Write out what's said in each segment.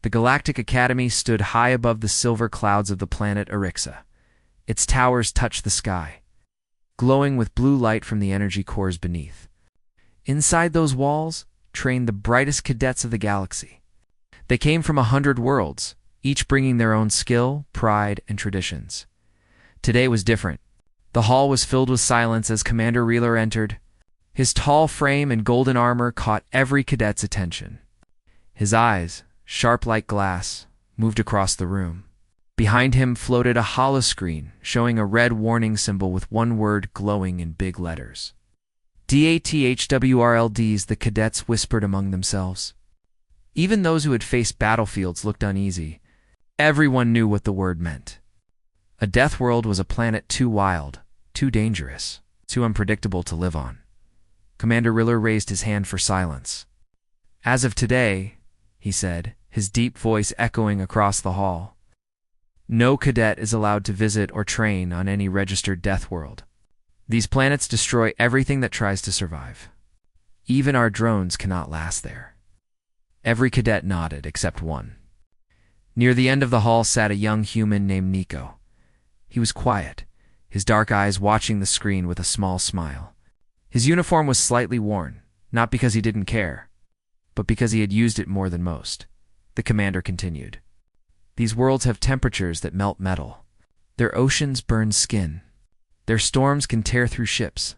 The Galactic Academy stood high above the silver clouds of the planet Arixa. Its towers touched the sky, glowing with blue light from the energy cores beneath. Inside those walls trained the brightest cadets of the galaxy. They came from 100 worlds, each bringing their own skill, pride, and traditions. Today was different. The hall was filled with silence as Commander Reeler entered. His tall frame and golden armor caught every cadet's attention. His eyes, sharp like glass, moved across the room. Behind him floated a holoscreen showing a red warning symbol with one word glowing in big letters. DATHWRLDs, the cadets whispered among themselves. Even those who had faced battlefields looked uneasy. Everyone knew what the word meant. A death world was a planet too wild, too dangerous, too unpredictable to live on. Commander Riller raised his hand for silence. As of today, he said, his deep voice echoing across the hall, no cadet is allowed to visit or train on any registered death world. These planets destroy everything that tries to survive. Even our drones cannot last there. Every cadet nodded except one. Near the end of the hall sat a young human named Nico. He was quiet, his dark eyes watching the screen with a small smile. His uniform was slightly worn, not because he didn't care, but because he had used it more than most. The commander continued. These worlds have temperatures that melt metal. Their oceans burn skin. Their storms can tear through ships.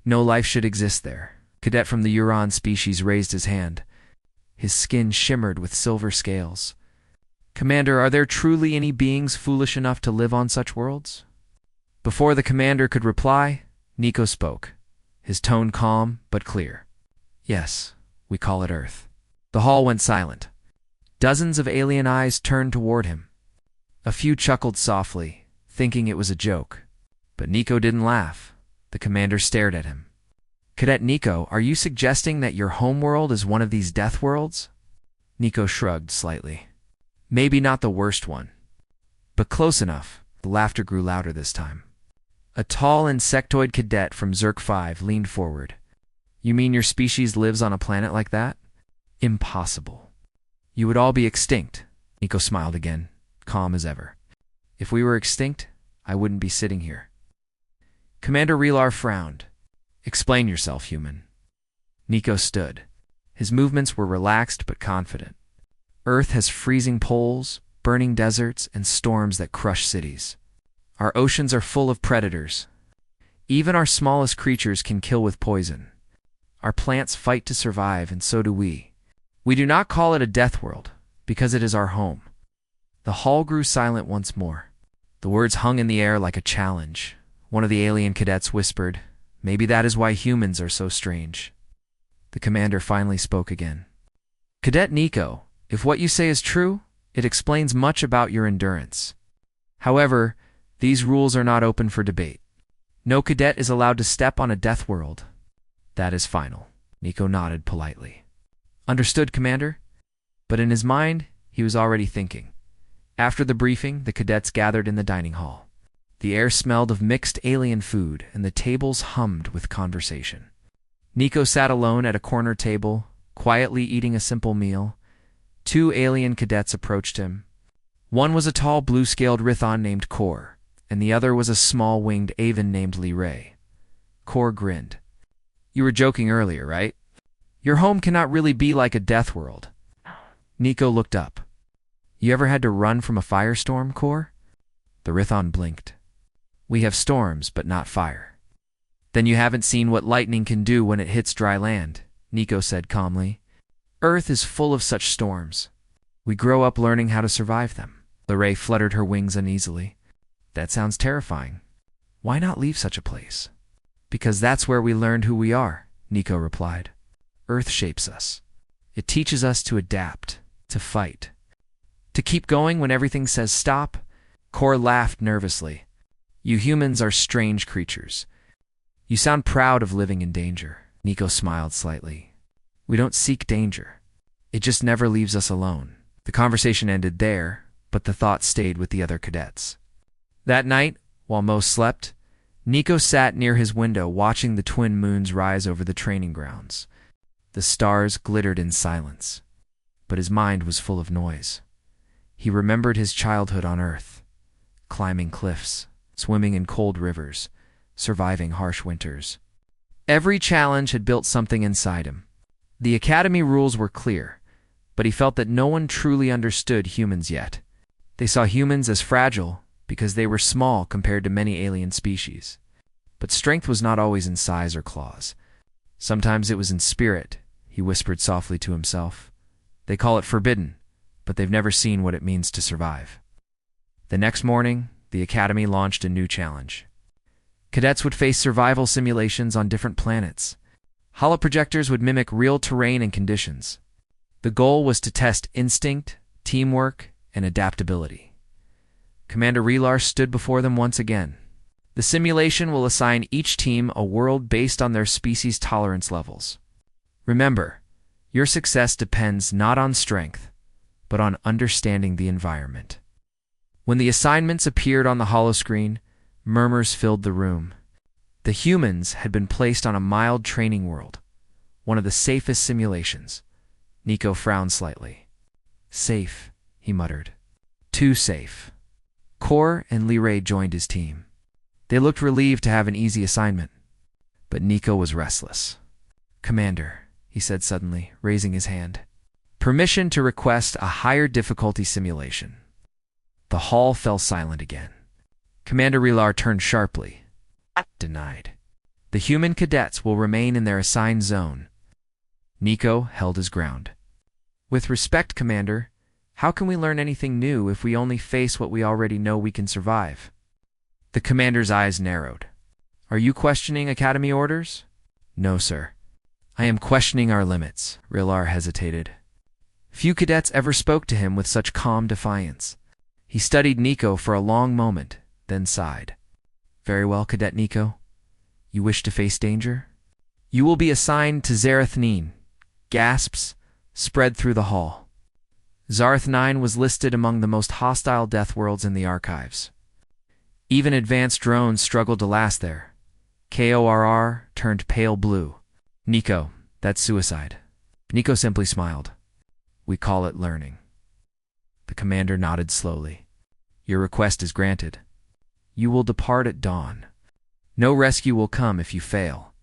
No life should exist there. Cadet from the Euron species raised his hand. His skin shimmered with silver scales. Commander, are there truly any beings foolish enough to live on such worlds? Before the commander could reply, Nico spoke, his tone calm but clear. Yes, we call it Earth. The hall went silent. Dozens of alien eyes turned toward him. A few chuckled softly, thinking it was a joke. But Nico didn't laugh. The commander stared at him. Cadet Nico, are you suggesting that your homeworld is one of these death worlds? Nico shrugged slightly. Maybe not the worst one, but close enough. The laughter grew louder this time. A tall insectoid cadet from Zerk 5 leaned forward. You mean your species lives on a planet like that? Impossible. You would all be extinct. Nico smiled again, calm as ever. If we were extinct, I wouldn't be sitting here. Commander Reelar frowned. Explain yourself, human. Nico stood. His movements were relaxed but confident. Earth has freezing poles, burning deserts, and storms that crush cities. Our oceans are full of predators. Even our smallest creatures can kill with poison. Our plants fight to survive, and so do we. We do not call it a death world, because it is our home. The hall grew silent once more. The words hung in the air like a challenge. One of the alien cadets whispered, maybe that is why humans are so strange. The commander finally spoke again. Cadet Nico, if what you say is true, it explains much about your endurance. However, these rules are not open for debate. No cadet is allowed to step on a death world. That is final. Nico nodded politely. Understood, Commander? But in his mind, he was already thinking. After the briefing, the cadets gathered in the dining hall. The air smelled of mixed alien food, and the tables hummed with conversation. Nico sat alone at a corner table, quietly eating a simple meal. Two alien cadets approached him. One was a tall blue-scaled Rithon named Kor, and the other was a small-winged Aven named Lee Ray. Kor grinned. You were joking earlier, right? Your home cannot really be like a death world. Nico looked up. You ever had to run from a firestorm, Kor? The Rithon blinked. We have storms, but not fire. Then you haven't seen what lightning can do when it hits dry land, Nico said calmly. Earth is full of such storms. We grow up learning how to survive them. Ray fluttered her wings uneasily. That sounds terrifying. Why not leave such a place? Because that's where we learned who we are, Nico replied. Earth shapes us. It teaches us to adapt, to fight, to keep going when everything says stop. Kor laughed nervously. You humans are strange creatures. You sound proud of living in danger. Nico smiled slightly. We don't seek danger. It just never leaves us alone. The conversation ended there, but the thought stayed with the other cadets. That night, while most slept, Nico sat near his window watching the twin moons rise over the training grounds. The stars glittered in silence. but his mind was full of noise. He remembered his childhood on Earth, climbing cliffs, swimming in cold rivers, surviving harsh winters. Every challenge had built something inside him. The Academy rules were clear, but he felt that no one truly understood humans yet. They saw humans as fragile because they were small compared to many alien species. But strength was not always in size or claws. Sometimes it was in spirit, he whispered softly to himself. They call it forbidden, but they've never seen what it means to survive. The next morning, the Academy launched a new challenge. Cadets would face survival simulations on different planets. Holoprojectors would mimic real terrain and conditions. The goal was to test instinct, teamwork, and adaptability. Commander Relar stood before them once again. The simulation will assign each team a world based on their species' tolerance levels. Remember, your success depends not on strength, but on understanding the environment. When the assignments appeared on the holoscreen, murmurs filled the room. The humans had been placed on a mild training world, one of the safest simulations. Nico frowned slightly. Safe, he muttered. Too safe. Kor and Liray joined his team. They looked relieved to have an easy assignment. But Nico was restless. Commander, he said suddenly, raising his hand. Permission to request a higher difficulty simulation. The hall fell silent again. Commander Relar turned sharply. Denied. The human cadets will remain in their assigned zone. Nico held his ground. With respect, Commander, how can we learn anything new if we only face what we already know we can survive? The commander's eyes narrowed. Are you questioning Academy orders? No, sir. I am questioning our limits, Relar hesitated. Few cadets ever spoke to him with such calm defiance. He studied Nico for a long moment, then sighed. Very well, Cadet Nico. You wish to face danger? You will be assigned to Zareth 9. Gasps spread through the hall. Zareth 9 was listed among the most hostile Deathworlds in the archives. Even advanced drones struggled to last there. KORR turned pale blue. Nico, that's suicide. Nico simply smiled. We call it learning. The commander nodded slowly. Your request is granted. You will depart at dawn. No rescue will come if you fail.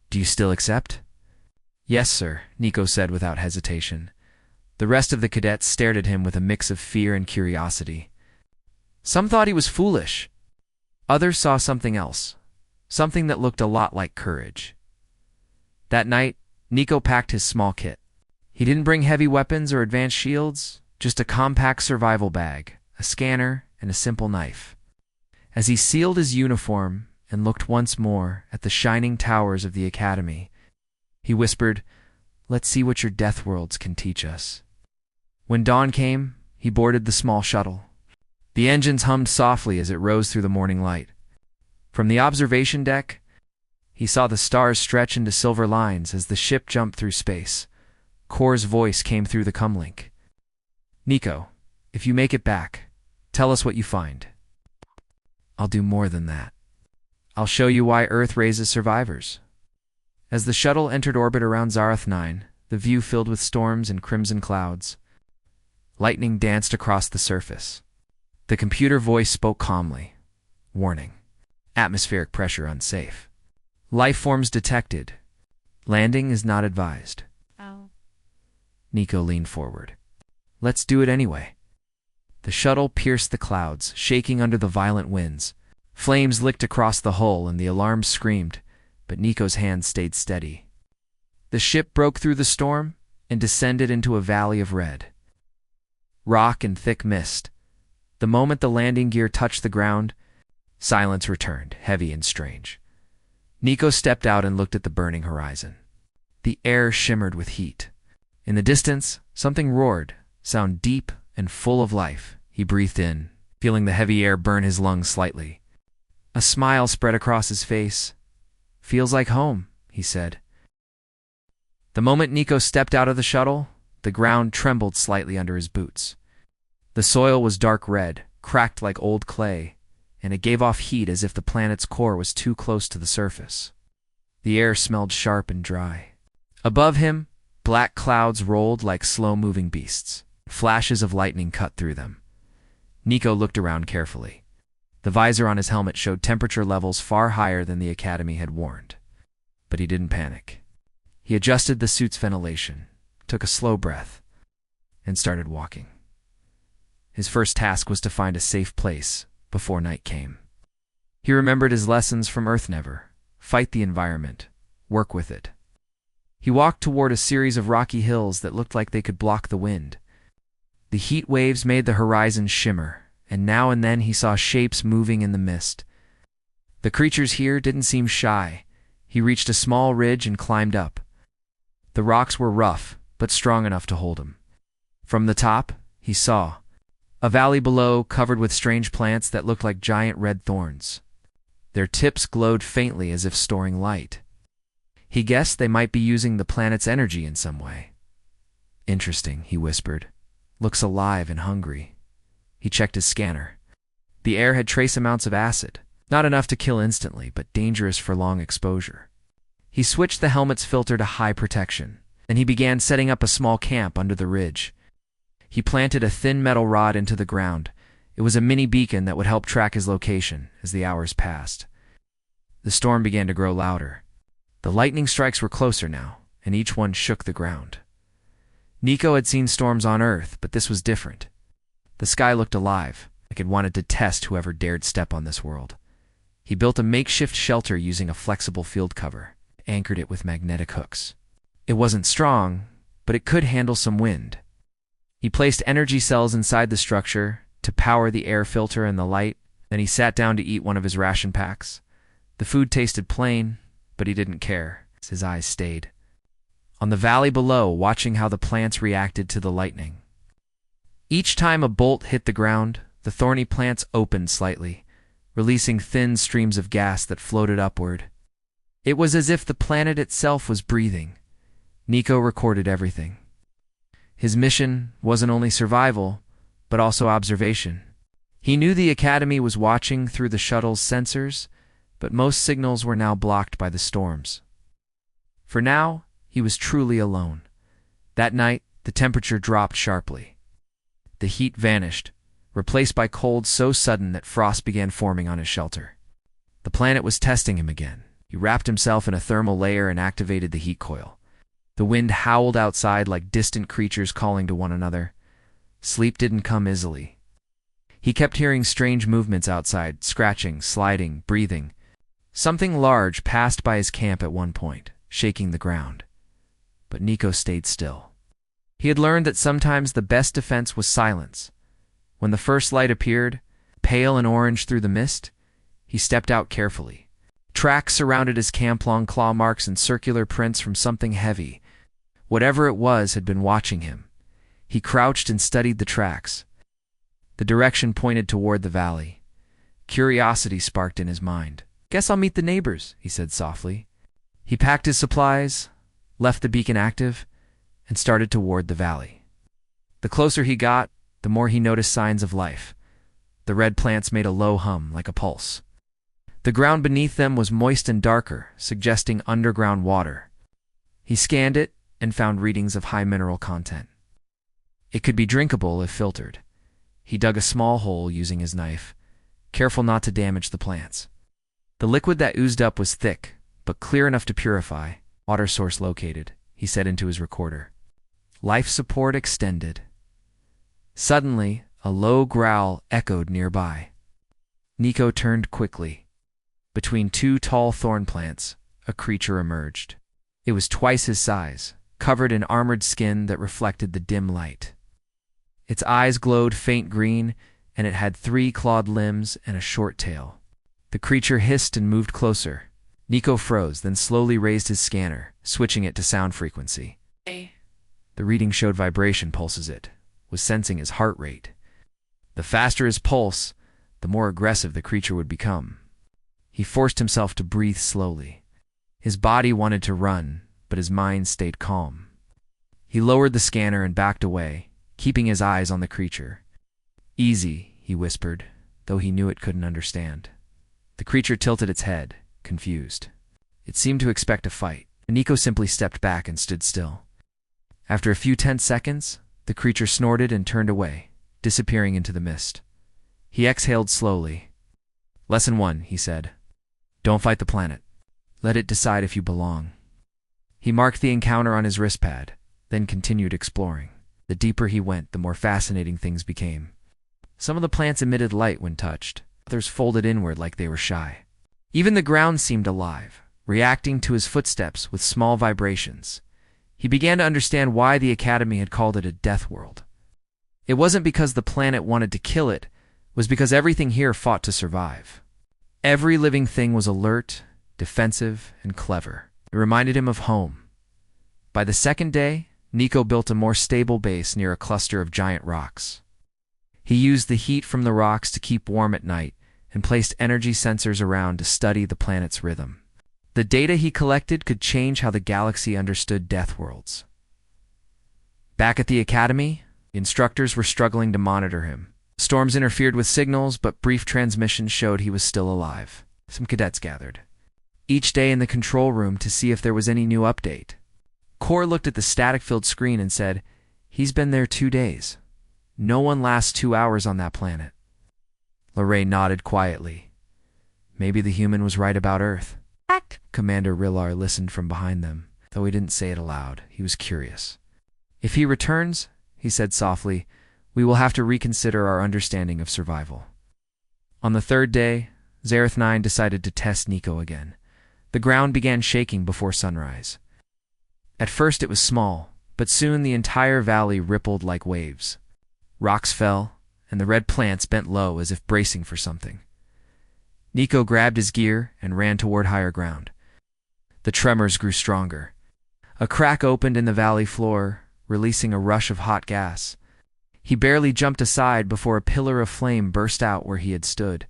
Do you still accept? Yes, sir, Nico said without hesitation. The rest of the cadets stared at him with a mix of fear and curiosity. Some thought he was foolish. Others saw something else, something that looked a lot like courage. That night, Nico packed his small kit. He didn't bring heavy weapons or advanced shields, just a compact survival bag, a scanner, and a simple knife. As he sealed his uniform and looked once more at the shining towers of the Academy, he whispered, "Let's see what your Deathworlds can teach us." When dawn came, he boarded the small shuttle. The engines hummed softly as it rose through the morning light. From the observation deck, he saw the stars stretch into silver lines as the ship jumped through space. Kor's voice came through the comlink. Nico, if you make it back, tell us what you find. I'll do more than that. I'll show you why Earth raises survivors. As the shuttle entered orbit around Zareth 9, the view filled with storms and crimson clouds. Lightning danced across the surface. The computer voice spoke calmly. Warning. Atmospheric pressure unsafe. Life forms detected. Landing is not advised. Oh. Nico leaned forward. Let's do it anyway. The shuttle pierced the clouds, shaking under the violent winds. Flames licked across the hull and the alarms screamed, but Nico's hand stayed steady. The ship broke through the storm and descended into a valley of red. Rock and thick mist. The moment the landing gear touched the ground, silence returned, heavy and strange. Nico stepped out and looked at the burning horizon. The air shimmered with heat. In the distance, something roared, sound deep and full of life. He breathed in, feeling the heavy air burn his lungs slightly. A smile spread across his face. Feels like home, he said. The moment Nico stepped out of the shuttle, the ground trembled slightly under his boots. The soil was dark red, cracked like old clay, and it gave off heat as if the planet's core was too close to the surface. The air smelled sharp and dry. Above him, Black clouds rolled like slow-moving beasts. Flashes of lightning cut through them. Nico looked around carefully. The visor on his helmet showed temperature levels far higher than the Academy had warned. But he didn't panic. He adjusted the suit's ventilation, took a slow breath, and started walking. His first task was to find a safe place before night came. He remembered his lessons from Earth Never: fight the environment, work with it. He walked toward a series of rocky hills that looked like they could block the wind. The heat waves made the horizon shimmer, and now and then he saw shapes moving in the mist. The creatures here didn't seem shy. He reached a small ridge and climbed up. The rocks were rough, but strong enough to hold him. From the top, he saw a valley below covered with strange plants that looked like giant red thorns. Their tips glowed faintly as if storing light. He guessed they might be using the planet's energy in some way. "Interesting," he whispered. "Looks alive and hungry." He checked his scanner. The air had trace amounts of acid, not enough to kill instantly, but dangerous for long exposure. He switched the helmet's filter to high protection, and he began setting up a small camp under the ridge. He planted a thin metal rod into the ground. It was a mini beacon that would help track his location as the hours passed. The storm began to grow louder. The lightning strikes were closer now, and each one shook the ground. Nico had seen storms on Earth, but this was different. The sky looked alive, like it wanted to test whoever dared step on this world. He built a makeshift shelter using a flexible field cover, anchored it with magnetic hooks. It wasn't strong, but it could handle some wind. He placed energy cells inside the structure to power the air filter and the light. Then he sat down to eat one of his ration packs. The food tasted plain, but he didn't care, as his eyes stayed on the valley below, watching how the plants reacted to the lightning. Each time a bolt hit the ground, the thorny plants opened slightly, releasing thin streams of gas that floated upward. It was as if the planet itself was breathing. Nico recorded everything. His mission wasn't only survival, but also observation. He knew the Academy was watching through the shuttle's sensors, but most signals were now blocked by the storms. For now, he was truly alone. That night, the temperature dropped sharply. The heat vanished, replaced by cold so sudden that frost began forming on his shelter. The planet was testing him again. He wrapped himself in a thermal layer and activated the heat coil. The wind howled outside like distant creatures calling to one another. Sleep didn't come easily. He kept hearing strange movements outside, scratching, sliding, breathing. Something large passed by his camp at one point, shaking the ground. But Nico stayed still. He had learned that sometimes the best defense was silence. When the first light appeared, pale and orange through the mist, he stepped out carefully. Tracks surrounded his camp, long claw marks and circular prints from something heavy. Whatever it was had been watching him. He crouched and studied the tracks. The direction pointed toward the valley. Curiosity sparked in his mind. "Guess I'll meet the neighbors," he said softly. He packed his supplies, left the beacon active, and started toward the valley. The closer he got, the more he noticed signs of life. The red plants made a low hum like a pulse. The ground beneath them was moist and darker, suggesting underground water. He scanned it and found readings of high mineral content. It could be drinkable if filtered. He dug a small hole using his knife, careful not to damage the plants. The liquid that oozed up was thick, but clear enough to purify. "Water source located," he said into his recorder. "Life support extended." Suddenly, a low growl echoed nearby. Nico turned quickly. Between two tall thorn plants, a creature emerged. It was twice his size, covered in armored skin that reflected the dim light. Its eyes glowed faint green, and it had 3 clawed limbs and a short tail. The creature hissed and moved closer. Nico froze, then slowly raised his scanner, switching it to sound frequency. The reading showed vibration pulses. It was sensing his heart rate. The faster his pulse, the more aggressive the creature would become. He forced himself to breathe slowly. His body wanted to run, but his mind stayed calm. He lowered the scanner and backed away, keeping his eyes on the creature. "Easy," he whispered, though he knew it couldn't understand. The creature tilted its head, confused. It seemed to expect a fight. Nico simply stepped back and stood still. After a few tense seconds, the creature snorted and turned away, disappearing into the mist. He exhaled slowly. "Lesson 1, he said. Don't fight the planet. Let it decide if you belong." He marked the encounter on his wrist pad, then continued exploring. The deeper he went, the more fascinating things became. Some of the plants emitted light when touched, others folded inward like they were shy. Even the ground seemed alive, reacting to his footsteps with small vibrations. He began to understand why the Academy had called it a death world. It wasn't because the planet wanted to kill it, it was because everything here fought to survive. Every living thing was alert, defensive, and clever. It reminded him of home. By the second day, Nico built a more stable base near a cluster of giant rocks. He used the heat from the rocks to keep warm at night and placed energy sensors around to study the planet's rhythm. The data he collected could change how the galaxy understood Deathworlds. Back at the Academy, the instructors were struggling to monitor him. Storms interfered with signals, but brief transmissions showed he was still alive. Some cadets gathered each day in the control room to see if there was any new update. Core looked at the static-filled screen and said, "He's been there 2 days. No one lasts 2 hours on that planet." Lorraine nodded quietly. Maybe the human was right about Earth. Commander Rillar listened from behind them, though he didn't say it aloud. He was curious. "If he returns," he said softly, "we will have to reconsider our understanding of survival." On the third day, Zareth 9 decided to test Nico again. The ground began shaking before sunrise. At first it was small, but soon the entire valley rippled like waves. Rocks fell, and the red plants bent low as if bracing for something. Nico grabbed his gear and ran toward higher ground. The tremors grew stronger. A crack opened in the valley floor, releasing a rush of hot gas. He barely jumped aside before a pillar of flame burst out where he had stood.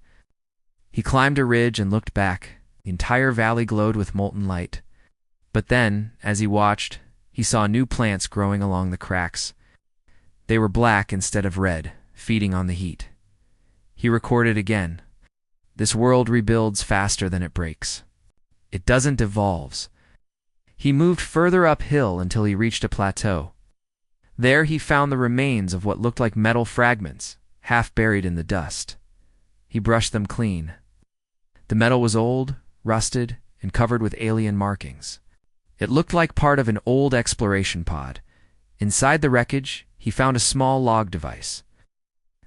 He climbed a ridge and looked back. The entire valley glowed with molten light. But then, as he watched, he saw new plants growing along the cracks. They were black instead of red, feeding on the heat. He recorded again. This world rebuilds faster than it breaks. It doesn't evolve. He moved further uphill until he reached a plateau. There he found the remains of what looked like metal fragments, half buried in the dust. He brushed them clean. The metal was old, rusted, and covered with alien markings. It looked like part of an old exploration pod. Inside the wreckage, he found a small log device.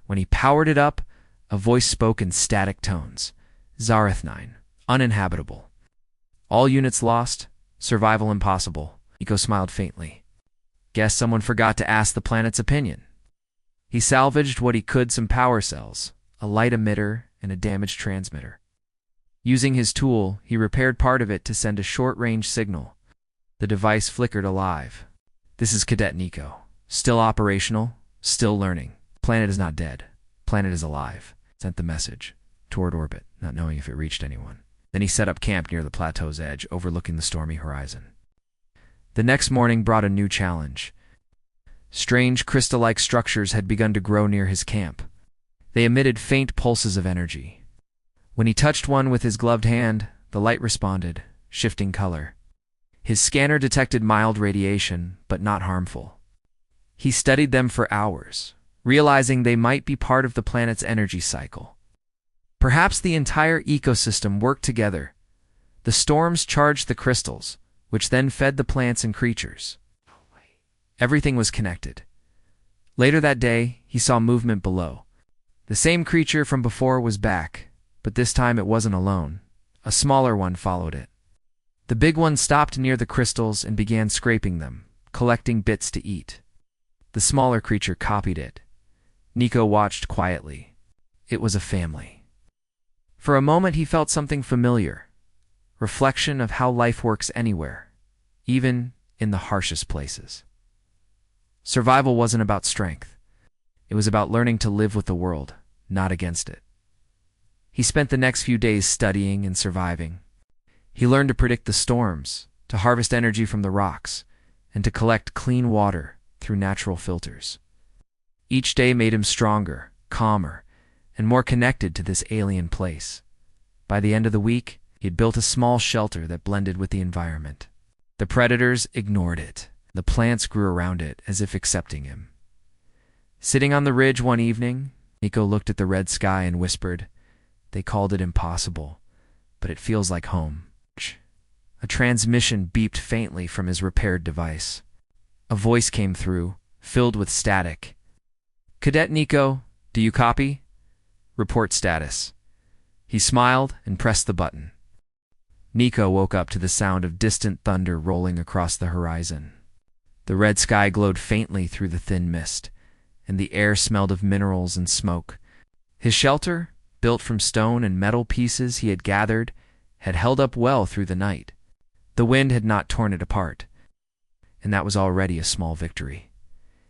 When he powered it up, a voice spoke in static tones. "Zareth 9, uninhabitable. All units lost, survival impossible." Nico smiled faintly. Guess someone forgot to ask the planet's opinion. He salvaged what he could: some power cells, a light emitter, and a damaged transmitter. Using his tool, he repaired part of it to send a short-range signal. The device flickered alive. "This is Cadet Nico. Still operational, still learning. Planet is not dead. Planet is alive." Sent the message toward orbit, not knowing if it reached anyone. Then he set up camp near the plateau's edge, overlooking the stormy horizon. The next morning brought a new challenge. Strange crystal-like structures had begun to grow near his camp. They emitted faint pulses of energy. When he touched one with his gloved hand, the light responded, shifting color. His scanner detected mild radiation, but not harmful. He studied them for hours, realizing they might be part of the planet's energy cycle. Perhaps the entire ecosystem worked together. The storms charged the crystals, which then fed the plants and creatures. Everything was connected. Later that day, he saw movement below. The same creature from before was back, but this time it wasn't alone. A smaller one followed it. The big one stopped near the crystals and began scraping them, collecting bits to eat. The smaller creature copied it. Nico watched quietly. It was a family. For a moment he felt something familiar, reflection of how life works anywhere, even in the harshest places. Survival wasn't about strength. It was about learning to live with the world, not against it. He spent the next few days studying and surviving. He learned to predict the storms, to harvest energy from the rocks, and to collect clean water through natural filters. Each day made him stronger, calmer, and more connected to this alien place. By the end of the week, he had built a small shelter that blended with the environment. The predators ignored it. The plants grew around it as if accepting him. Sitting on the ridge one evening, Nico looked at the red sky and whispered, "They called it impossible, but it feels like home." A transmission beeped faintly from his repaired device. A voice came through, filled with static. "Cadet Nico, do you copy? Report status." He smiled and pressed the button. Nico woke up to the sound of distant thunder rolling across the horizon. The red sky glowed faintly through the thin mist, and the air smelled of minerals and smoke. His shelter, built from stone and metal pieces he had gathered, had held up well through the night. The wind had not torn it apart, and that was already a small victory.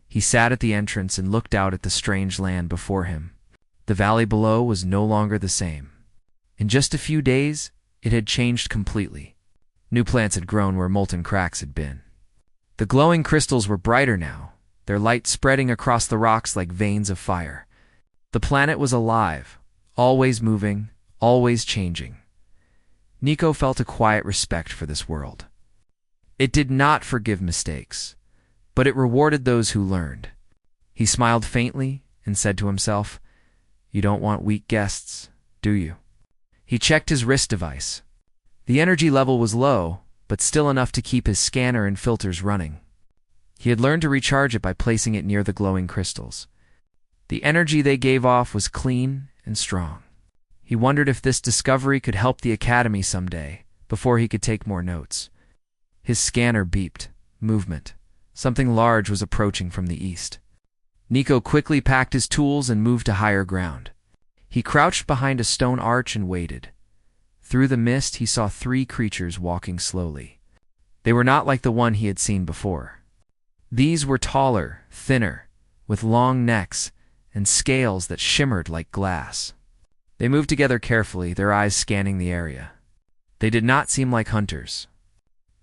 He sat at the entrance and looked out at the strange land before him. The valley below was no longer the same. In just a few days, it had changed completely. New plants had grown where molten cracks had been. The glowing crystals were brighter now, their light spreading across the rocks like veins of fire. The planet was alive, always moving, always changing. Nico felt a quiet respect for this world. It did not forgive mistakes, but it rewarded those who learned. He smiled faintly and said to himself, "You don't want weak guests, do you?" He checked his wrist device. The energy level was low, but still enough to keep his scanner and filters running. He had learned to recharge it by placing it near the glowing crystals. The energy they gave off was clean and strong. He wondered if this discovery could help the Academy someday, before he could take more notes. His scanner beeped. Movement. Something large was approaching from the east. Nico quickly packed his tools and moved to higher ground. He crouched behind a stone arch and waited. Through the mist, he saw 3 creatures walking slowly. They were not like the one he had seen before. These were taller, thinner, with long necks and scales that shimmered like glass. They moved together carefully, their eyes scanning the area. They did not seem like hunters.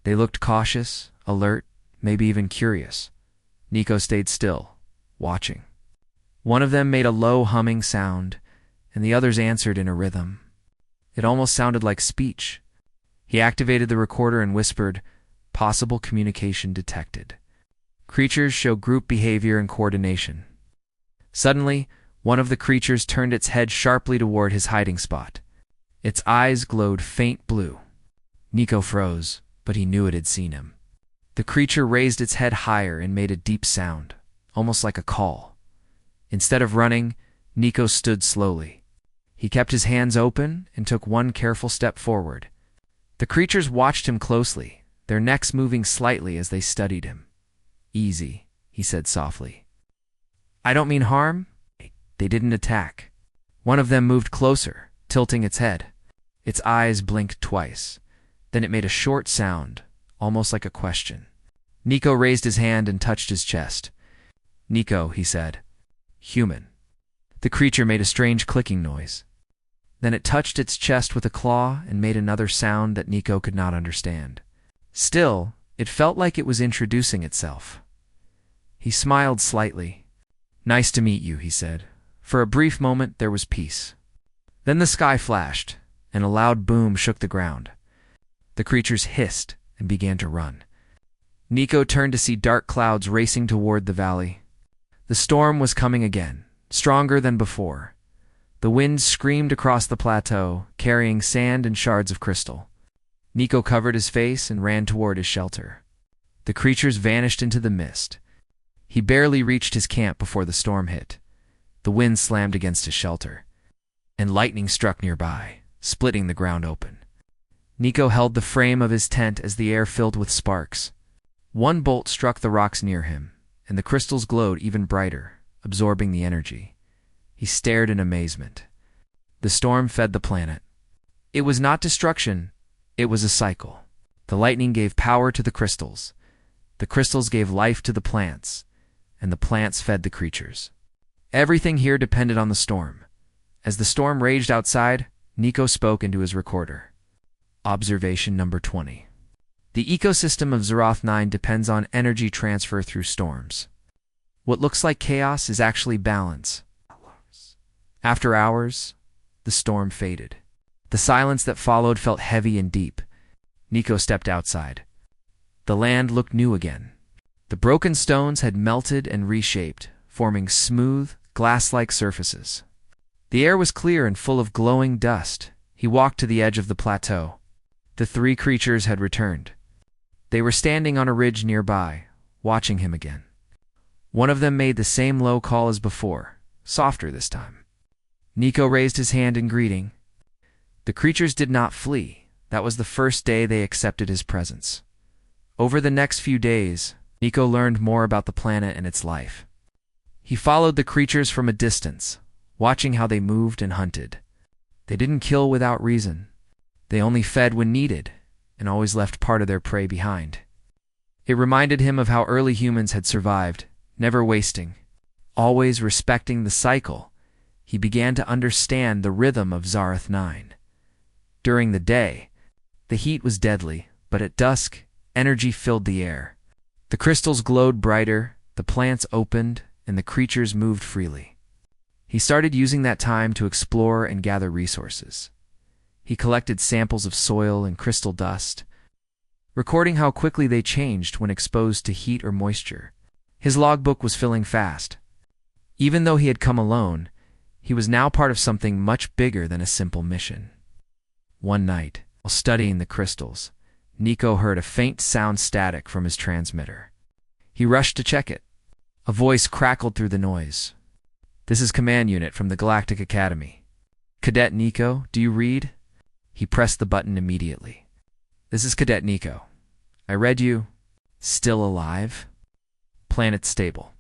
They looked cautious, alert, maybe even curious. Nico stayed still, watching. One of them made a low humming sound, and the others answered in a rhythm. It almost sounded like speech. He activated the recorder and whispered, "Possible communication detected. Creatures show group behavior and coordination." Suddenly, one of the creatures turned its head sharply toward his hiding spot. Its eyes glowed faint blue. Nico froze, but he knew it had seen him. The creature raised its head higher and made a deep sound, almost like a call. Instead of running, Nico stood slowly. He kept his hands open and took one careful step forward. The creatures watched him closely, their necks moving slightly as they studied him. "Easy," he said softly. "I don't mean harm." They didn't attack. One of them moved closer, tilting its head. Its eyes blinked twice. Then it made a short sound, almost like a question. Nico raised his hand and touched his chest. "Nico," he said. "Human." The creature made a strange clicking noise. Then it touched its chest with a claw and made another sound that Nico could not understand. Still, it felt like it was introducing itself. He smiled slightly. "Nice to meet you," he said. For a brief moment, there was peace. Then the sky flashed, and a loud boom shook the ground. The creatures hissed and began to run. Nico turned to see dark clouds racing toward the valley. The storm was coming again, stronger than before. The wind screamed across the plateau, carrying sand and shards of crystal. Nico covered his face and ran toward his shelter. The creatures vanished into the mist. He barely reached his camp before the storm hit. The wind slammed against his shelter, and lightning struck nearby, splitting the ground open. Nico held the frame of his tent as the air filled with sparks. One bolt struck the rocks near him, and the crystals glowed even brighter, absorbing the energy. He stared in amazement. The storm fed the planet. It was not destruction, it was a cycle. The lightning gave power to the crystals gave life to the plants, and the plants fed the creatures. Everything here depended on the storm. As the storm raged outside, Nico spoke into his recorder. Observation number 20. The ecosystem of Zeroth 9 depends on energy transfer through storms. What looks like chaos is actually balance. After hours, the storm faded. The silence that followed felt heavy and deep. Nico stepped outside. The land looked new again. The broken stones had melted and reshaped, forming smooth, glass-like surfaces. The air was clear and full of glowing dust. He walked to the edge of the plateau. The three creatures had returned. They were standing on a ridge nearby, watching him again. One of them made the same low call as before, softer this time. Nico raised his hand in greeting. The creatures did not flee. That was the first day they accepted his presence. Over the next few days, Nico learned more about the planet and its life. He followed the creatures from a distance, watching how they moved and hunted. They didn't kill without reason. They only fed when needed, and always left part of their prey behind. It reminded him of how early humans had survived, never wasting, always respecting the cycle. He began to understand the rhythm of Zareth 9. During the day, the heat was deadly, but at dusk, energy filled the air. The crystals glowed brighter, the plants opened, and the creatures moved freely. He started using that time to explore and gather resources. He collected samples of soil and crystal dust, recording how quickly they changed when exposed to heat or moisture. His logbook was filling fast. Even though he had come alone, he was now part of something much bigger than a simple mission. One night, while studying the crystals, Nico heard a faint sound static from his transmitter. He rushed to check it. A voice crackled through the noise. "This is Command Unit from the Galactic Academy. Cadet Nico, do you read?" He pressed the button immediately. "This is Cadet Nico. I read you. Still alive? Planet stable."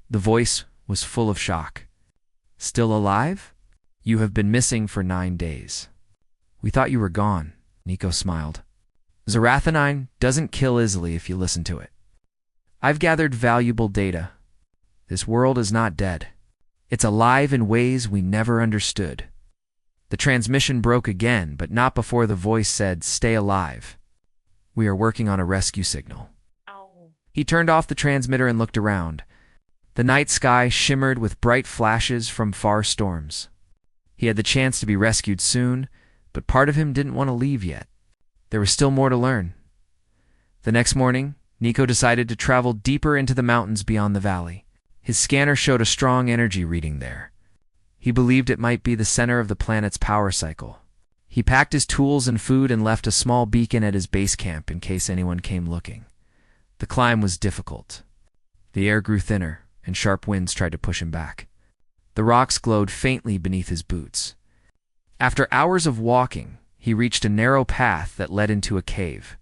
The voice was full of shock. "Still alive? You have been missing for 9 days. We thought you were gone," Nico smiled. "Zarathanine doesn't kill easily if you listen to it. I've gathered valuable data. This world is not dead. It's alive in ways we never understood." The transmission broke again, but not before the voice said, "Stay alive. We are working on a rescue signal." Ow. He turned off the transmitter and looked around. The night sky shimmered with bright flashes from far storms. He had the chance to be rescued soon, but part of him didn't want to leave yet. There was still more to learn. The next morning, Nico decided to travel deeper into the mountains beyond the valley. His scanner showed a strong energy reading there. He believed it might be the center of the planet's power cycle. He packed his tools and food and left a small beacon at his base camp in case anyone came looking. The climb was difficult. The air grew thinner, and sharp winds tried to push him back. The rocks glowed faintly beneath his boots. After hours of walking, he reached a narrow path that led into a cave.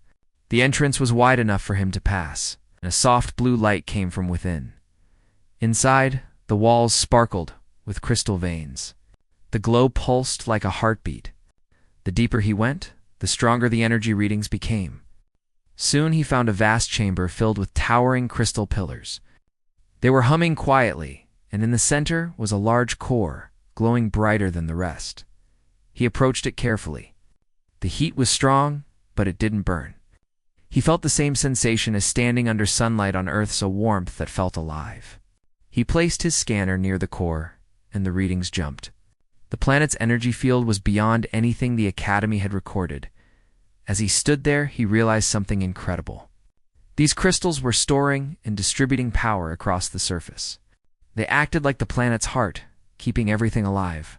The entrance was wide enough for him to pass, and a soft blue light came from within. Inside, the walls sparkled with crystal veins. The glow pulsed like a heartbeat. The deeper he went, the stronger the energy readings became. Soon he found a vast chamber filled with towering crystal pillars. They were humming quietly, and in the center was a large core, glowing brighter than the rest. He approached it carefully. The heat was strong, but it didn't burn. He felt the same sensation as standing under sunlight on Earth, a warmth that felt alive. He placed his scanner near the core, and the readings jumped. The planet's energy field was beyond anything the Academy had recorded. As he stood there, he realized something incredible. These crystals were storing and distributing power across the surface. They acted like the planet's heart, keeping everything alive.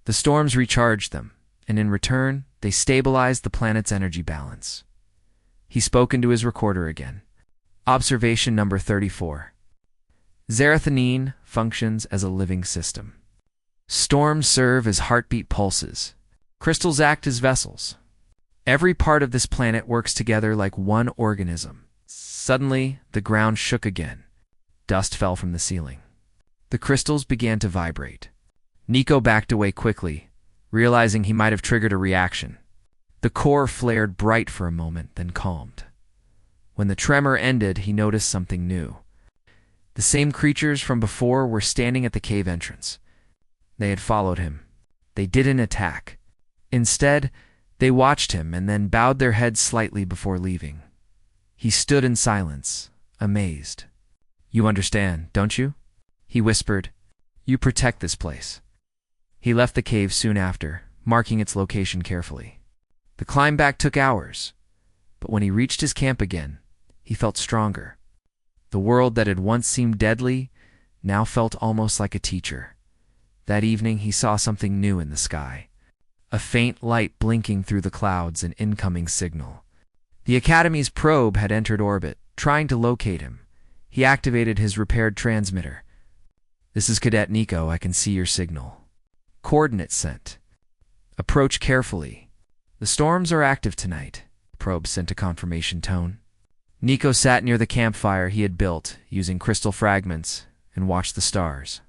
The storms recharged them, and in return, they stabilized the planet's energy balance. He spoke into his recorder again. Observation number 34. Zarathanine functions as a living system. Storms serve as heartbeat pulses. Crystals act as vessels. Every part of this planet works together like one organism. Suddenly, the ground shook again. Dust fell from the ceiling. The crystals began to vibrate. Nico backed away quickly, realizing he might have triggered a reaction. The core flared bright for a moment, then calmed. When the tremor ended, he noticed something new. The same creatures from before were standing at the cave entrance. They had followed him. They didn't attack. Instead, they watched him and then bowed their heads slightly before leaving. He stood in silence, amazed. "You understand, don't you?" he whispered. "You protect this place." He left the cave soon after, marking its location carefully. The climb back took hours, but when he reached his camp again, he felt stronger. The world that had once seemed deadly now felt almost like a teacher. That evening he saw something new in the sky. A faint light blinking through the clouds, an incoming signal. The Academy's probe had entered orbit, trying to locate him. He activated his repaired transmitter. "This is Cadet Nico, I can see your signal. Coordinates sent. Approach carefully. The storms are active tonight." Probe sent a confirmation tone. Nico sat near the campfire he had built, using crystal fragments, and watched the stars.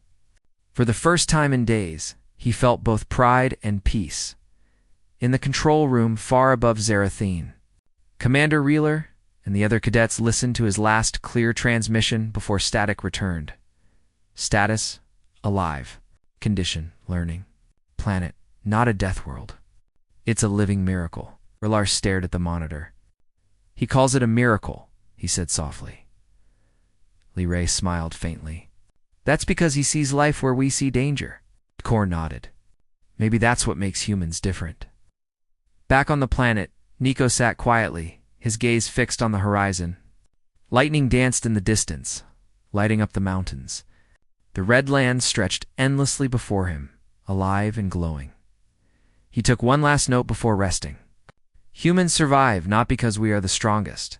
For the first time in days, he felt both pride and peace. In the control room far above Zarathene, Commander Reeler and the other cadets listened to his last clear transmission before static returned. Status: alive. Condition: learning. Planet: not a death world. "It's a living miracle." Reeler stared at the monitor. "He calls it a miracle," he said softly. Lee Ray smiled faintly. "That's because he sees life where we see danger." Core nodded. "Maybe that's what makes humans different." Back on the planet, Nico sat quietly, his gaze fixed on the horizon. Lightning danced in the distance, lighting up the mountains. The red land stretched endlessly before him, alive and glowing. He took one last note before resting. "Humans survive not because we are the strongest."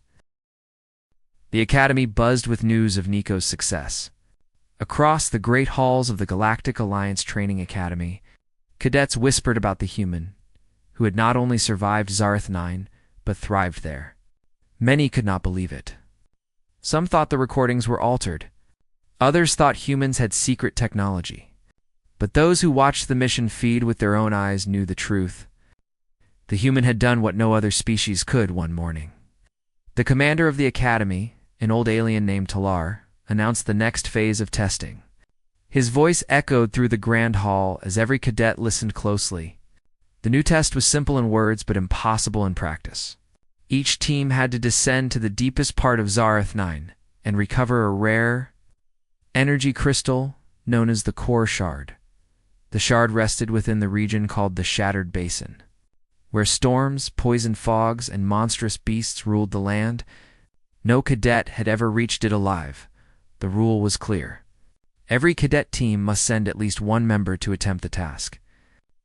The Academy buzzed with news of Nico's success. Across the great halls of the Galactic Alliance Training Academy, cadets whispered about the human, who had not only survived Zarth 9, but thrived there. Many could not believe it. Some thought the recordings were altered. Others thought humans had secret technology. But those who watched the mission feed with their own eyes knew the truth. The human had done what no other species could one morning. The commander of the Academy, an old alien named Talar, announced the next phase of testing. His voice echoed through the grand hall as every cadet listened closely. The new test was simple in words but impossible in practice. Each team had to descend to the deepest part of Zarth 9 and recover a rare energy crystal known as the Core Shard. The shard rested within the region called the Shattered Basin, where storms, poison fogs, and monstrous beasts ruled the land. No cadet had ever reached it alive. The rule was clear. Every cadet team must send at least one member to attempt the task.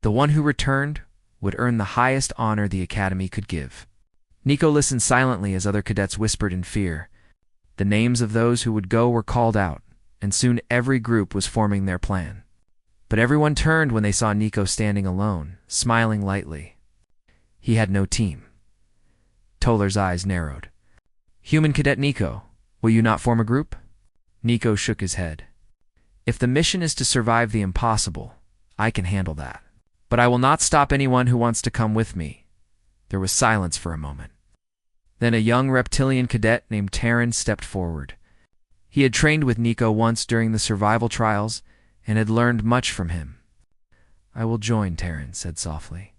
The one who returned would earn the highest honor the Academy could give. Nico listened silently as other cadets whispered in fear. The names of those who would go were called out, and soon every group was forming their plan. But everyone turned when they saw Nico standing alone, smiling lightly. He had no team. Tolar's eyes narrowed. "Human Cadet Nico, will you not form a group?" Nico shook his head. "If the mission is to survive the impossible, I can handle that. But I will not stop anyone who wants to come with me." There was silence for a moment. Then a young reptilian cadet named Terran stepped forward. He had trained with Nico once during the survival trials and had learned much from him. "I will join," Terran said softly.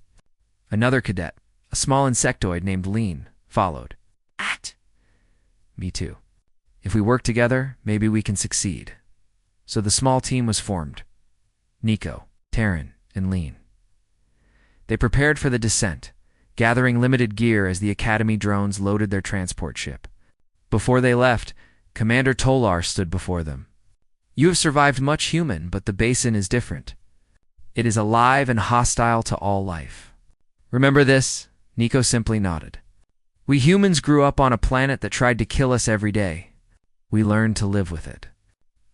Another cadet, a small insectoid named Lean, followed. "Act!" "Me too. If we work together, maybe we can succeed." So the small team was formed. Nico, Terran, and Lean. They prepared for the descent, gathering limited gear as the Academy drones loaded their transport ship. Before they left, Commander Tolar stood before them. "You have survived much human, but the basin is different. It is alive and hostile to all life. Remember this?" Nico simply nodded. "We humans grew up on a planet that tried to kill us every day. We learned to live with it.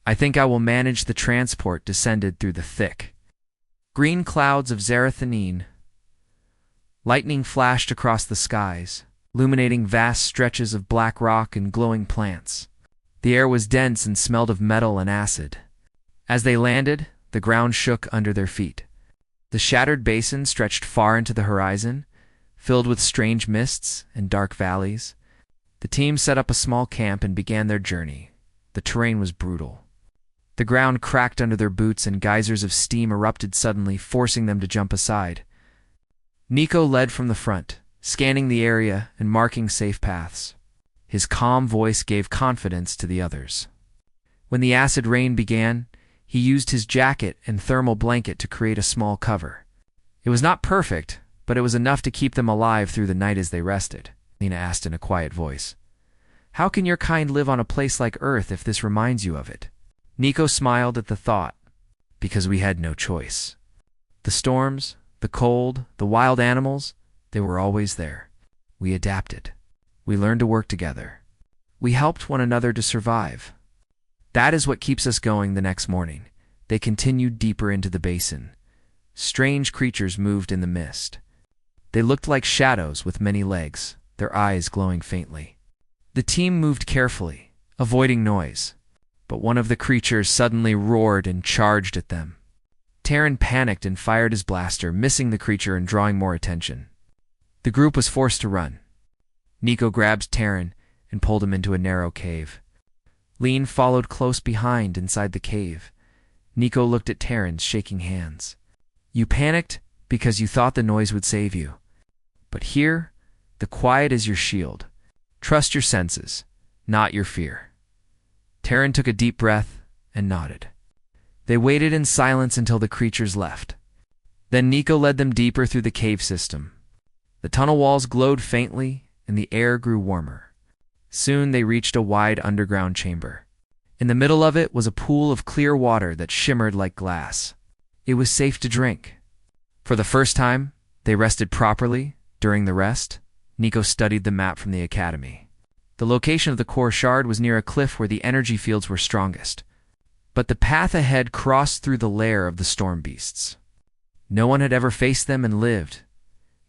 I think I will manage the transport descended through the thick green clouds of Zarathene." Lightning flashed across the skies, illuminating vast stretches of black rock and glowing plants. The air was dense and smelled of metal and acid. As they landed, the ground shook under their feet. The shattered basin stretched far into the horizon, filled with strange mists and dark valleys. The team set up a small camp and began their journey. The terrain was brutal. The ground cracked under their boots and geysers of steam erupted suddenly, forcing them to jump aside. Nico led from the front, scanning the area and marking safe paths. His calm voice gave confidence to the others. When the acid rain began, he used his jacket and thermal blanket to create a small cover. It was not perfect, but it was enough to keep them alive through the night as they rested. Lena asked in a quiet voice. How can your kind live on a place like Earth if this reminds you of it? Nico smiled at the thought. Because we had no choice. The storms, the cold, the wild animals, they were always there. We adapted. We learned to work together. We helped one another to survive. That is what keeps us going the next morning. They continued deeper into the basin. Strange creatures moved in the mist. They looked like shadows with many legs, their eyes glowing faintly. The team moved carefully, avoiding noise, but one of the creatures suddenly roared and charged at them. Terran panicked and fired his blaster, missing the creature and drawing more attention. The group was forced to run. Nico grabbed Terran and pulled him into a narrow cave. Lean followed close behind inside the cave. Nico looked at Terran, shaking hands. You panicked because you thought the noise would save you. But here, the quiet is your shield. Trust your senses, not your fear. Terran took a deep breath and nodded. They waited in silence until the creatures left. Then Nico led them deeper through the cave system. The tunnel walls glowed faintly and the air grew warmer. Soon they reached a wide underground chamber. In the middle of it was a pool of clear water that shimmered like glass. It was safe to drink. For the first time, they rested properly. During the rest, Nico studied the map from the academy. The location of the core shard was near a cliff where the energy fields were strongest. But the path ahead crossed through the lair of the storm beasts. No one had ever faced them and lived.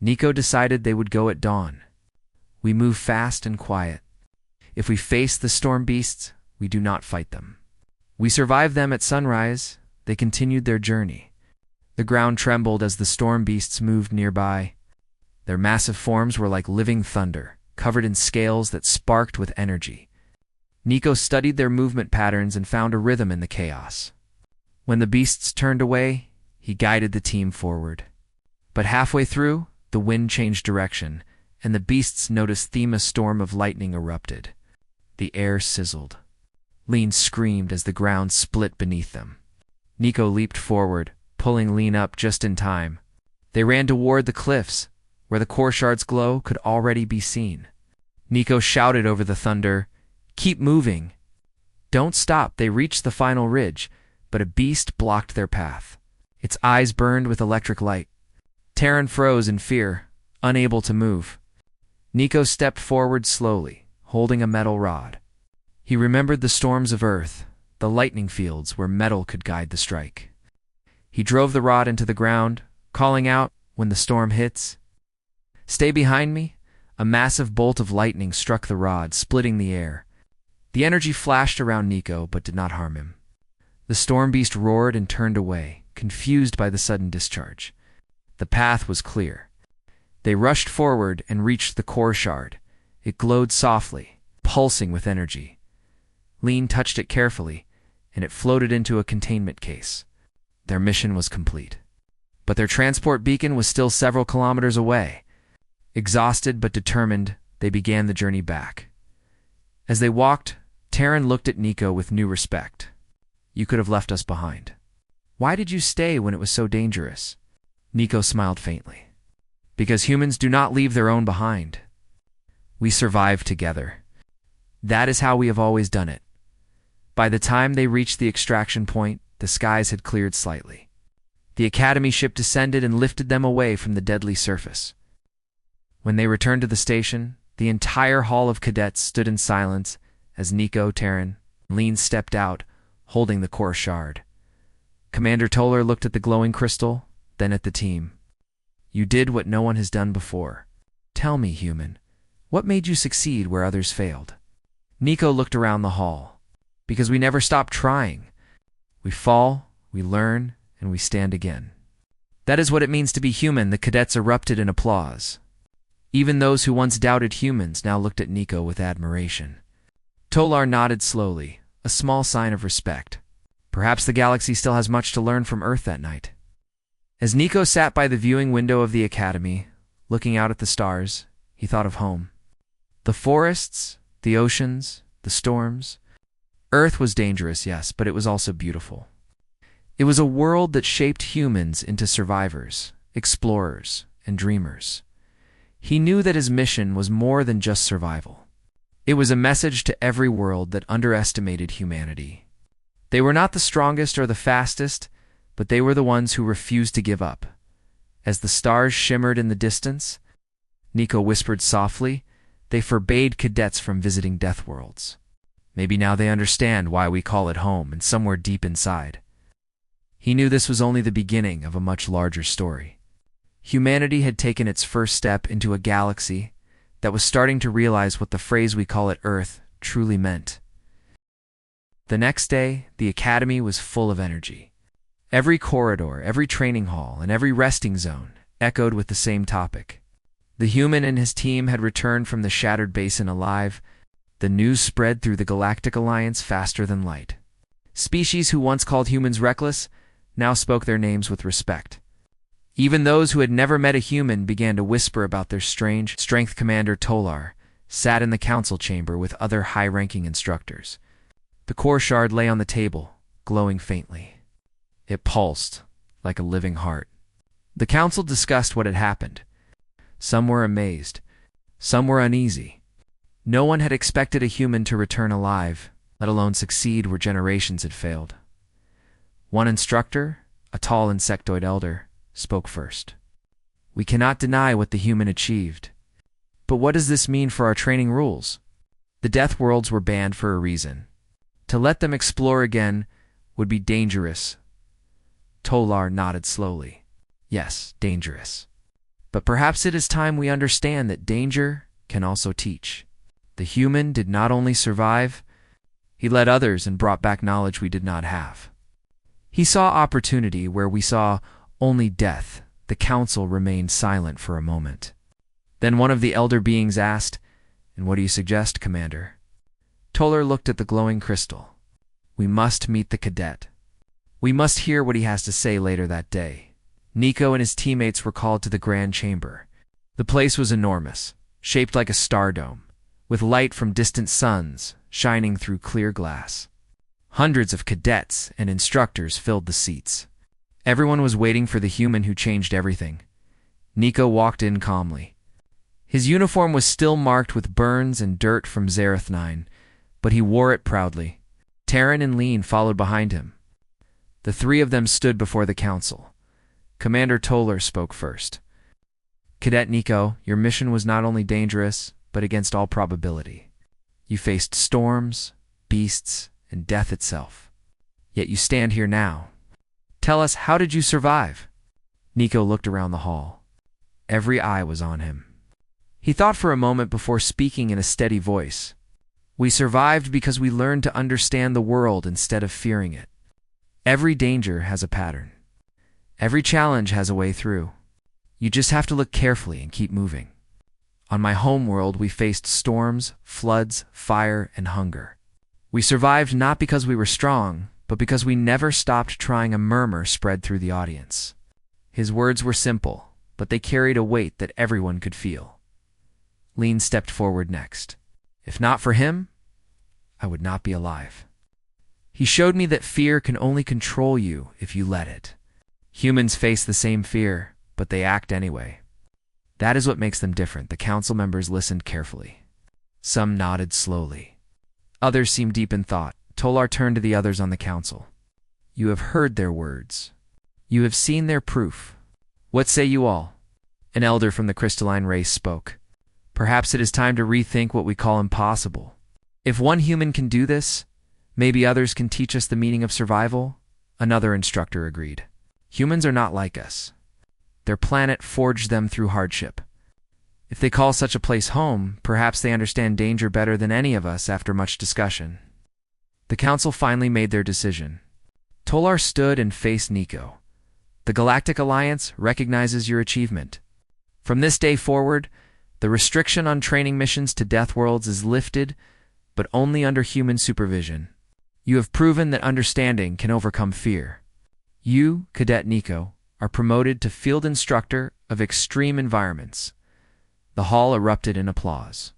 Nico decided they would go at dawn. We move fast and quiet. If we face the storm beasts, we do not fight them. We survive them at sunrise. They continued their journey. The ground trembled as the storm beasts moved nearby. Their massive forms were like living thunder, covered in scales that sparked with energy. Nico studied their movement patterns and found a rhythm in the chaos. When the beasts turned away, he guided the team forward. But halfway through, the wind changed direction, and the beasts noticed a storm of lightning erupted. The air sizzled. Lean screamed as the ground split beneath them. Nico leaped forward, pulling Lean up just in time. They ran toward the cliffs, where the core shard's glow could already be seen. Nico shouted over the thunder, "Keep moving!" Don't stop. They reached the final ridge, but a beast blocked their path. Its eyes burned with electric light. Terran froze in fear, unable to move. Nico stepped forward slowly, holding a metal rod. He remembered the storms of Earth, the lightning fields where metal could guide the strike. He drove the rod into the ground, calling out, "When the storm hits, stay behind me." A massive bolt of lightning struck the rod, splitting the air. The energy flashed around Nico, but did not harm him. The storm beast roared and turned away, confused by the sudden discharge. The path was clear. They rushed forward and reached the core shard. It glowed softly, pulsing with energy. Lean touched it carefully, and it floated into a containment case. Their mission was complete. But their transport beacon was still several kilometers away. Exhausted but determined, they began the journey back. As they walked, Terran looked at Nico with new respect. "You could have left us behind. Why did you stay when it was so dangerous?" Nico smiled faintly. "Because humans do not leave their own behind. We survive together. That is how we have always done it." By the time they reached the extraction point, the skies had cleared slightly. The Academy ship descended and lifted them away from the deadly surface. When they returned to the station, the entire hall of cadets stood in silence as Nico, Terran, and Lean stepped out, holding the core shard. Commander Toller looked at the glowing crystal, then at the team. "You did what no one has done before. Tell me, human, what made you succeed where others failed?" Nico looked around the hall. "Because we never stop trying. We fall, we learn, and we stand again. That is what it means to be human." The cadets erupted in applause. Even those who once doubted humans now looked at Nico with admiration. Tolar nodded slowly, a small sign of respect. Perhaps the galaxy still has much to learn from Earth that night. As Nico sat by the viewing window of the Academy, looking out at the stars, he thought of home. The forests, the oceans, the storms. Earth was dangerous, yes, but it was also beautiful. It was a world that shaped humans into survivors, explorers, and dreamers. He knew that his mission was more than just survival. It was a message to every world that underestimated humanity. They were not the strongest or the fastest, but they were the ones who refused to give up. As the stars shimmered in the distance, Nico whispered softly, they forbade cadets from visiting Deathworlds. Maybe now they understand why we call it home and somewhere deep inside. He knew this was only the beginning of a much larger story. Humanity had taken its first step into a galaxy that was starting to realize what the phrase we call it Earth truly meant. The next day, the academy was full of energy. Every corridor, every training hall, and every resting zone echoed with the same topic. The human and his team had returned from the shattered basin alive. The news spread through the Galactic Alliance faster than light. Species who once called humans reckless now spoke their names with respect. Even those who had never met a human began to whisper about their strange strength. Commander Tolar sat in the council chamber with other high-ranking instructors. The core shard lay on the table, glowing faintly. It pulsed like a living heart. The council discussed what had happened. Some were amazed. Some were uneasy. No one had expected a human to return alive, let alone succeed where generations had failed. One instructor, a tall insectoid elder, spoke first. We cannot deny what the human achieved. But what does this mean for our training rules? The Deathworlds were banned for a reason. To let them explore again would be dangerous. Tolar nodded slowly. Yes, dangerous. But perhaps it is time we understand that danger can also teach. The human did not only survive, he led others and brought back knowledge we did not have. He saw opportunity where we saw only death. The council remained silent for a moment. Then one of the elder beings asked, "And what do you suggest, Commander?" Tolar looked at the glowing crystal. We must meet the cadet. We must hear what he has to say later that day. Nico and his teammates were called to the Grand Chamber. The place was enormous, shaped like a star dome, with light from distant suns shining through clear glass. Hundreds of cadets and instructors filled the seats. Everyone was waiting for the human who changed everything. Nico walked in calmly. His uniform was still marked with burns and dirt from Zareth 9, but he wore it proudly. Terran and Lean followed behind him. The three of them stood before the council. Commander Tolar spoke first. Cadet Nico, your mission was not only dangerous, but against all probability. You faced storms, beasts, and death itself. Yet you stand here now. Tell us, how did you survive? Nico looked around the hall. Every eye was on him. He thought for a moment before speaking in a steady voice. We survived because we learned to understand the world instead of fearing it. Every danger has a pattern. Every challenge has a way through. You just have to look carefully and keep moving. On my home world, we faced storms, floods, fire, and hunger. We survived not because we were strong, but because we never stopped trying. A murmur spread through the audience. His words were simple, but they carried a weight that everyone could feel. Lean stepped forward next. If not for him, I would not be alive. He showed me that fear can only control you if you let it. Humans face the same fear, but they act anyway. That is what makes them different. The council members listened carefully. Some nodded slowly. Others seemed deep in thought. Tolar turned to the others on the council. You have heard their words. You have seen their proof. What say you all? An elder from the crystalline race spoke. Perhaps it is time to rethink what we call impossible. If one human can do this, maybe others can teach us the meaning of survival? Another instructor agreed. Humans are not like us. Their planet forged them through hardship. If they call such a place home, perhaps they understand danger better than any of us. After much discussion, the council finally made their decision. Tolar stood and faced Nico. The Galactic Alliance recognizes your achievement. From this day forward, the restriction on training missions to Deathworlds is lifted, but only under human supervision. You have proven that understanding can overcome fear. You, Cadet Nico, are promoted to Field Instructor of Extreme Environments. The hall erupted in applause.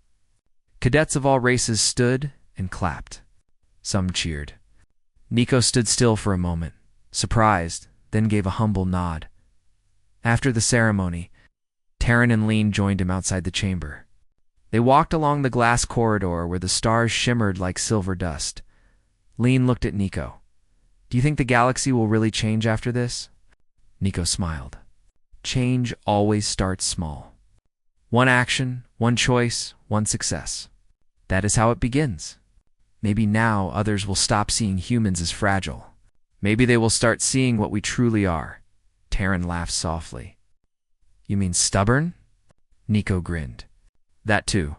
Cadets of all races stood and clapped. Some cheered. Nico stood still for a moment, surprised, then gave a humble nod. After the ceremony, Terran and Lean joined him outside the chamber. They walked along the glass corridor where the stars shimmered like silver dust. Lean looked at Nico. "Do you think the galaxy will really change after this?" Nico smiled. "Change always starts small. One action, one choice, one success. That is how it begins. Maybe now others will stop seeing humans as fragile. Maybe they will start seeing what we truly are." Taryn laughed softly. "You mean stubborn?" Nico grinned. "That too.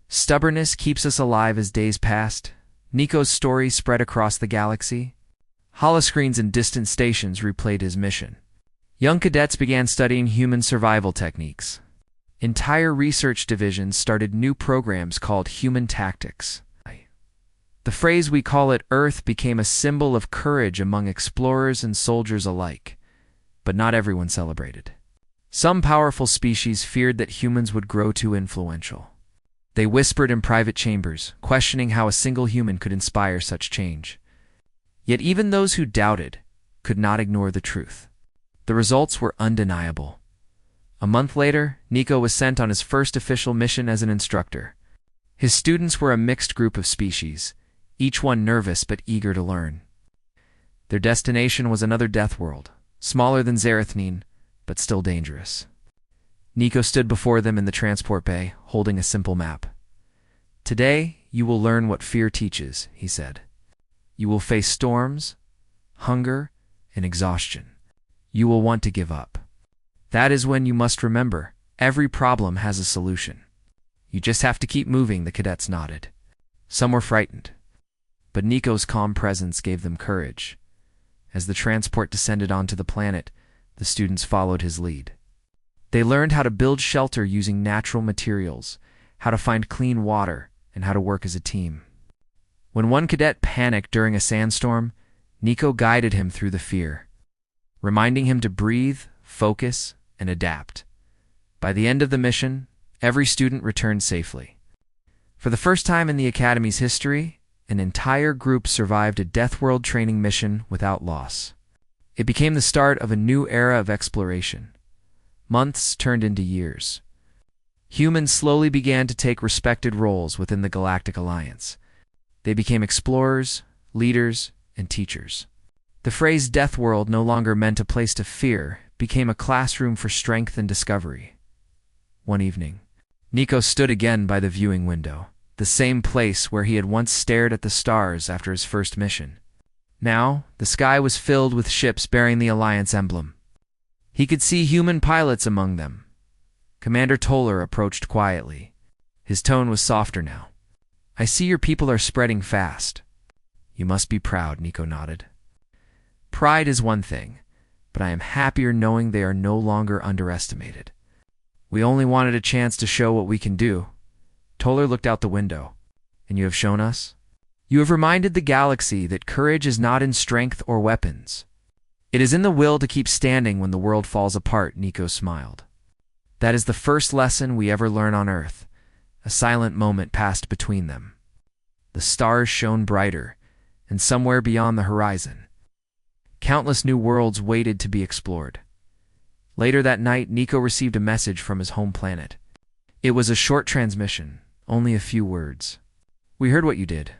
Stubbornness keeps us alive as days passed." Nico's story spread across the galaxy. Holoscreens in distant stations replayed his mission. Young cadets began studying human survival techniques. Entire research divisions started new programs called human tactics. The phrase "we call it Earth" became a symbol of courage among explorers and soldiers alike, but not everyone celebrated. Some powerful species feared that humans would grow too influential. They whispered in private chambers, questioning how a single human could inspire such change. Yet even those who doubted could not ignore the truth. The results were undeniable. A month later, Nico was sent on his first official mission as an instructor. His students were a mixed group of species, each one nervous but eager to learn. Their destination was another death world, smaller than Zarathnine, but still dangerous. Nico stood before them in the transport bay, holding a simple map. "Today, you will learn what fear teaches," he said. "You will face storms, hunger, and exhaustion. You will want to give up. That is when you must remember, every problem has a solution. You just have to keep moving." The cadets nodded. Some were frightened, but Nico's calm presence gave them courage. As the transport descended onto the planet, the students followed his lead. They learned how to build shelter using natural materials, how to find clean water, and how to work as a team. When one cadet panicked during a sandstorm, Nico guided him through the fear, reminding him to breathe, focus, and adapt. By the end of the mission, every student returned safely. For the first time in the Academy's history, an entire group survived a Deathworld training mission without loss. It became the start of a new era of exploration. Months turned into years. Humans slowly began to take respected roles within the Galactic Alliance. They became explorers, leaders, and teachers. The phrase Deathworld no longer meant a place to fear, became a classroom for strength and discovery. One evening, Nico stood again by the viewing window, the same place where he had once stared at the stars after his first mission. Now, the sky was filled with ships bearing the Alliance emblem. He could see human pilots among them. Commander Toller approached quietly. His tone was softer now. "I see your people are spreading fast." "You must be proud," Nico nodded. "Pride is one thing, but I am happier knowing they are no longer underestimated. We only wanted a chance to show what we can do." Toller looked out the window. "And you have shown us? You have reminded the galaxy that courage is not in strength or weapons. It is in the will to keep standing when the world falls apart." Nico smiled. "That is the first lesson we ever learn on Earth." A silent moment passed between them. The stars shone brighter, and somewhere beyond the horizon, countless new worlds waited to be explored. Later that night, Nico received a message from his home planet. It was a short transmission, only a few words. "We heard what you did.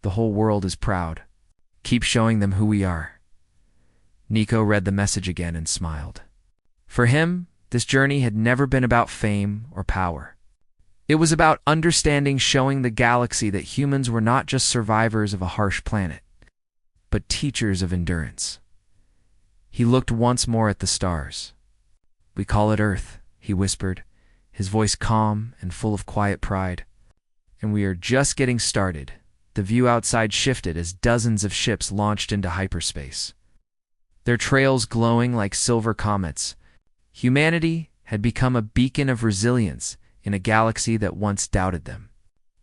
The whole world is proud. Keep showing them who we are." Nico read the message again and smiled. For him, this journey had never been about fame or power. It was about understanding, showing the galaxy that humans were not just survivors of a harsh planet, but teachers of endurance. He looked once more at the stars. "We call it Earth," he whispered, his voice calm and full of quiet pride. "And we are just getting started." The view outside shifted as dozens of ships launched into hyperspace, their trails glowing like silver comets. Humanity had become a beacon of resilience in a galaxy that once doubted them.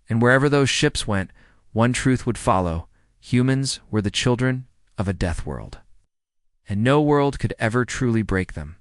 And wherever those ships went, one truth would follow: humans were the children of a death world, and no world could ever truly break them.